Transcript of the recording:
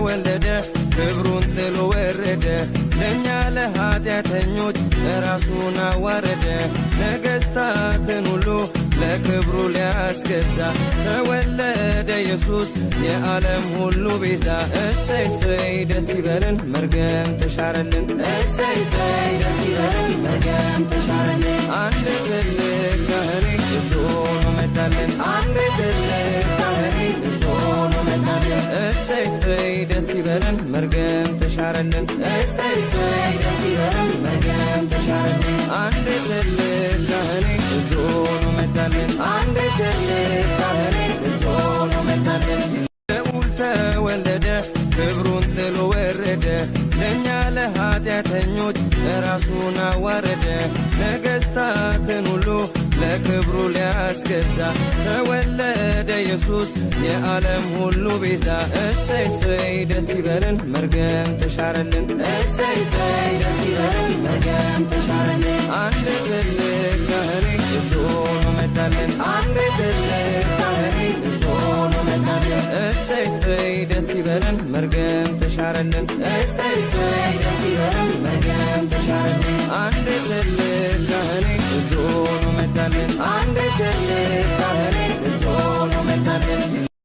ተወለደ ክብሩን ጥሎ ወረደ ለእኛ ለኃጢአተኞች ራሱን አዋረደ ነገሥታትን ሁሉ ለክብሩ ሊያስገዛ ተወለደ ኢየሱስ የዓለም ሁሉ ቤዛ እሰይ እሰይ ደስ ይበለን መርገም ተሻረልን እሰይ እሰይ ደስ ይበለን መርገም ተሻረልን አንድ ትልቅ ካህን ብዙ ሆኖ መጣልን አንድ ትልቅ ካህን ብዙ ሆኖ መጣልን እሰይ እሰይ ደስ ይበለን መርገም ተሻረልን እሰይ እሰይ ደስ ይበለን መርገም ተሻረልን አንድ ትልቅ ካህን ብዙ ሆኖ መጣልን አንድ ትልቅ ካህን ብዙ ሆኖ መጣልን ልዑል ተወለደ ክብሩን ጥሎ ወረደ ለእኛ ለኃጢአተኞች ራሱን አዋረደ ነገሥታትን ሁሉ ለክብሩ ሊያስገዛ ተወለደ ኢየሱስ የዓለም ሁሉ ቤዛ እሰይ እሰይ ደስ ይበለን መርገም ተሻረልን እሰይ እሰይ ደስ ይበለን መርገም ተሻረልን አንድ ትልቅ ካህን ብዙ ሆኖ መጣልን አንድ ትልቅ ካህን ብዙ ሆኖ መጣልን እሰይ እሰይ ደስ ይበለን መርገም ተሻረልን እሰይ እሰይ ደስ ይበለን መርገም ተሻረልን አንድ ትልቅ ካህን ብዙ ሆኖ መጣልን አንድ ትልቅ ካህን ብዙ ሆኖ መጣልን